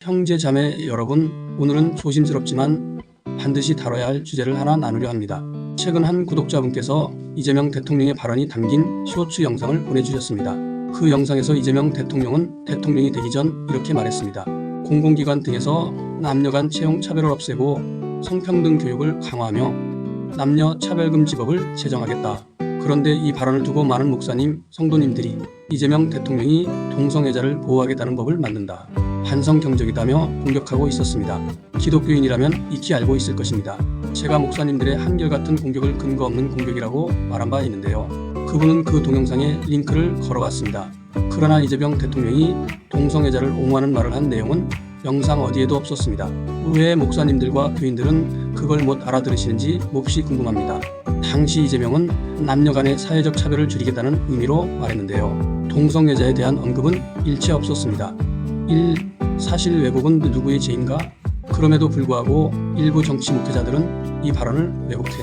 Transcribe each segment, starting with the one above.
형제 자매 여러분, 오늘은 조심스럽지만 반드시 다뤄야 할 주제를 하나 나누려 합니다. 최근 한 구독자분께서 이재명 대통령의 발언이 담긴 쇼츠 영상을 보내주셨습니다. 그 영상에서 이재명 대통령은 대통령이 되기 전 이렇게 말했습니다. 공공기관 등에서 남녀 간 채용 차별을 없애고 성평등 교육을 강화하며 남녀 차별금지법을 제정하겠다. 그런데 이 발언을 두고 많은 목사님, 성도님들이 이재명 대통령이 동성애자를 보호하겠다는 법을 만든다, 반성경적이다며 공격하고 있었습니다. 기독교인이라면 익히 알고 있을 것입니다. 제가 목사님들의 한결같은 공격을 근거 없는 공격이라고 말한 바 있는데요. 그분은 그 동영상에 링크를 걸어갔습니다. 그러나 이재명 대통령이 동성애자를 옹호하는 말을 한 내용은 영상 어디에도 없었습니다. 왜 목사님들과 교인들은 그걸 못 알아들으시는지 몹시 궁금합니다. 당시 이재명은 남녀 간의 사회적 차별을 줄이겠다는 의미로 말했는데요. 동성애자에 대한 언급은 일체 없었습니다. 1. 사실 왜곡은 누구의 죄인가? 그럼에도 불구하고 일부 정치 목회자들은 이 발언을 왜곡해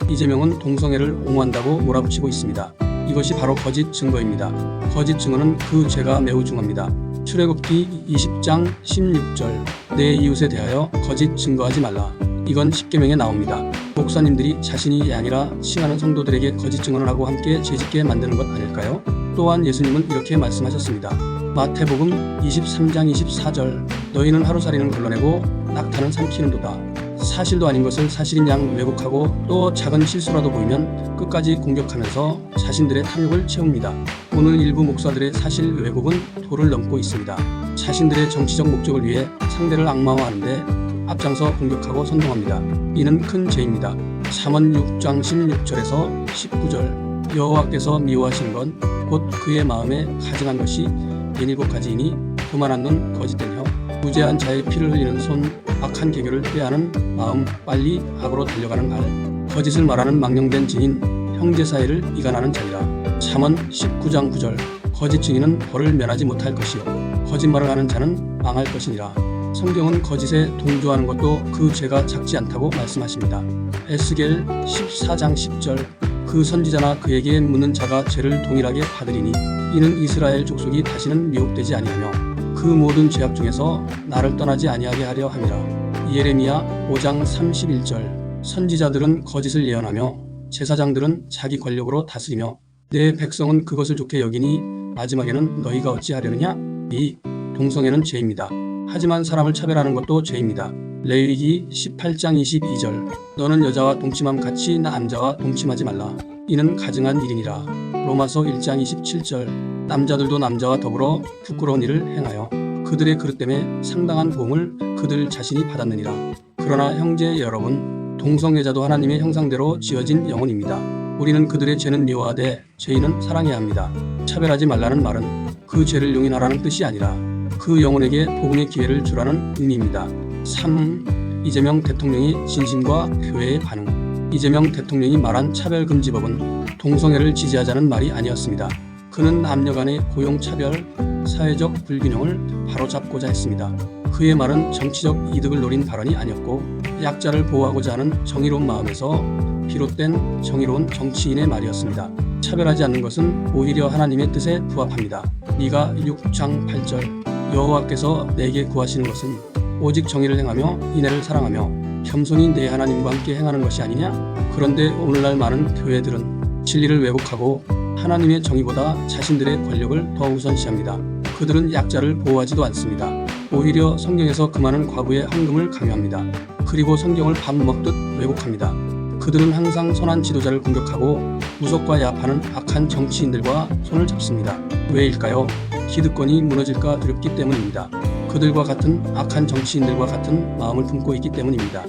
이재명은 동성애를 옹호한다고 몰아붙이고 있습니다. 이것이 바로 거짓 증거입니다. 거짓 증언은 그 죄가 매우 중합니다. 출애굽기 20장 16절 내 이웃에 대하여 거짓 증거하지 말라. 이건 십계명에 나옵니다. 목사님들이 자신이 아니라 칭하는 성도들에게 거짓 증언을 하고 함께 죄짓게 만드는 것 아닐까요? 또한 예수님은 이렇게 말씀하셨습니다. 마태복음 23장 24절 너희는 하루살이는 걸러내고 낙타는 삼키는도다. 사실도 아닌 것을 사실인 양 왜곡하고 또 작은 실수라도 보이면 끝까지 공격하면서 자신들의 탐욕을 채웁니다. 오늘 일부 목사들의 사실 왜곡은 도를 넘고 있습니다. 자신들의 정치적 목적을 위해 상대를 악마화하는데 앞장서 공격하고 선동합니다. 이는 큰 죄입니다. 잠언 6장 16절에서 19절 여호와께서 미워하시는 건 곧 그의 마음에 가증한 것이 7가지이니 교만한 눈, 거짓된 혀, 무죄한 자의 피를 흘리는 손, 악한 계교를 빼앗는 마음, 빨리 악으로 달려가는 발, 거짓을 말하는 망령된 지인, 형제 사이를 이간하는 자리라. 잠언 19장 9절 거짓 증인은 벌을 면하지 못할 것이요 거짓말을 하는 자는 망할 것이니라. 성경은 거짓에 동조하는 것도 그 죄가 작지 않다고 말씀하십니다. 에스겔 14장 10절 그 선지자나 그에게 묻는 자가 죄를 동일하게 받으리니 이는 이스라엘 족속이 다시는 미혹되지 아니하며 그 모든 죄악 중에서 나를 떠나지 아니하게 하려 함이라. 예레미야 5장 31절 선지자들은 거짓을 예언하며 제사장들은 자기 권력으로 다스리며 내 백성은 그것을 좋게 여기니 마지막에는 너희가 어찌하려느냐? 이 동성애는 죄입니다. 하지만 사람을 차별하는 것도 죄입니다. 레위기 18장 22절 너는 여자와 동침함 같이 남자와 동침하지 말라. 이는 가증한 일이니라. 로마서 1장 27절 남자들도 남자와 더불어 부끄러운 일을 행하여 그들의 그릇 때문에 상당한 보응을 그들 자신이 받았느니라. 그러나 형제 여러분, 동성애자도 하나님의 형상대로 지어진 영혼입니다. 우리는 그들의 죄는 미워하되 죄인은 사랑해야 합니다. 차별하지 말라는 말은 그 죄를 용인하라는 뜻이 아니라 그 영혼에게 복음의 기회를 주라는 의미입니다. 3. 이재명 대통령의 진심과 교회의 반응. 이재명 대통령이 말한 차별금지법은 동성애를 지지하자는 말이 아니었습니다. 그는 남녀 간의 고용차별, 사회적 불균형을 바로잡고자 했습니다. 그의 말은 정치적 이득을 노린 발언이 아니었고 약자를 보호하고자 하는 정의로운 마음에서 비롯된 정의로운 정치인의 말이었습니다. 차별하지 않는 것은 오히려 하나님의 뜻에 부합합니다. 미가 6장 8절 여호와께서 내게 구하시는 것은 오직 정의를 행하며 인애를 사랑하며 겸손히 내 하나님과 함께 행하는 것이 아니냐? 그런데 오늘날 많은 교회들은 진리를 왜곡하고 하나님의 정의보다 자신들의 권력을 더 우선시합니다. 그들은 약자를 보호하지도 않습니다. 오히려 성경에서 그 많은 과부의 헌금을 강요합니다. 그리고 성경을 밥 먹듯 왜곡합니다. 그들은 항상 선한 지도자를 공격하고 무속과 야파는 악한 정치인들과 손을 잡습니다. 왜일까요? 기득권이 무너질까 두렵기 때문입니다. 그들과 같은 악한 정치인들과 같은 마음을 품고 있기 때문입니다.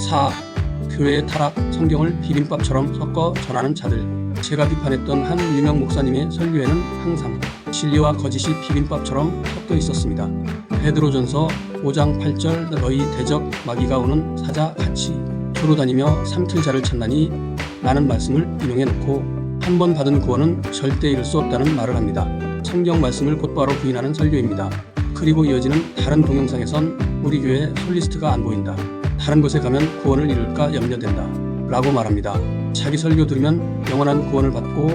4. 교회의 타락, 성경을 비빔밥처럼 섞어 전하는 자들. 제가 비판했던 한 유명 목사님의 설교에는 항상 진리와 거짓이 비빔밥처럼 섞여 있었습니다. 베드로전서 5장 8절 너희 대적 마귀가 오는 사자 같이 두루 다니며 삼킬 자를 찾나니 라는 말씀을 인용해놓고 한 번 받은 구원은 절대 잃을 수 없다는 말을 합니다. 성경 말씀을 곧바로 부인하는 설교입니다. 그리고 이어지는 다른 동영상에선 우리 교회 솔리스트가 안 보인다. 다른 곳에 가면 구원을 잃을까 염려된다. 라고 말합니다. 자기 설교 들으면 영원한 구원을 받고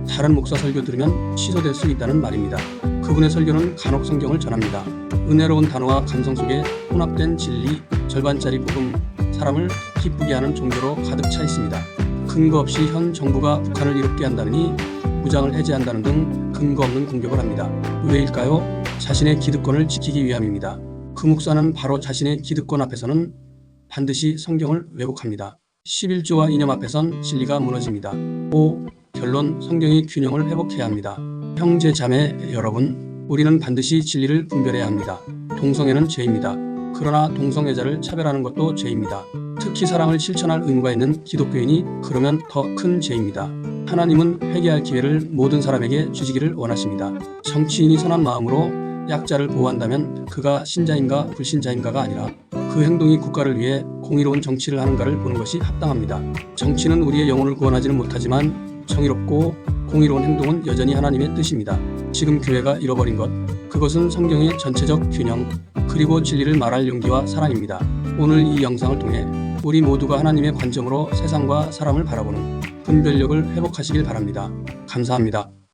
다른 목사 설교 들으면 취소될 수 있다는 말입니다. 그분의 설교는 간혹 성경을 전합니다. 은혜로운 단어와 감성 속에 혼합된 진리, 절반짜리 복음, 사람을 기쁘게 하는 종교로 가득 차 있습니다. 근거 없이 현 정부가 북한을 이롭게 한다느니 무장을 해제한다는 등 근거 없는 공격을 합니다. 왜일까요? 자신의 기득권을 지키기 위함입니다. 그 목사는 바로 자신의 기득권 앞에서는 반드시 성경을 왜곡합니다. 11조와 이념 앞에선 진리가 무너집니다. 5. 결론, 성경의 균형을 회복해야 합니다. 형제 자매 여러분, 우리는 반드시 진리를 분별해야 합니다. 동성애는 죄입니다. 그러나 동성애자를 차별하는 것도 죄입니다. 특히 사랑을 실천할 의무가 있는 기독교인이 그러면 더 큰 죄입니다. 하나님은 회개할 기회를 모든 사람에게 주시기를 원하십니다. 정치인이 선한 마음으로 약자를 보호한다면 그가 신자인가 불신자인가가 아니라 그 행동이 국가를 위해 공의로운 정치를 하는가를 보는 것이 합당합니다. 정치는 우리의 영혼을 구원하지는 못하지만 정의롭고 공의로운 행동은 여전히 하나님의 뜻입니다. 지금 교회가 잃어버린 것, 그것은 성경의 전체적 균형, 그리고 진리를 말할 용기와 사랑입니다. 오늘 이 영상을 통해 우리 모두가 하나님의 관점으로 세상과 사람을 바라보는 분별력을 회복하시길 바랍니다. 감사합니다.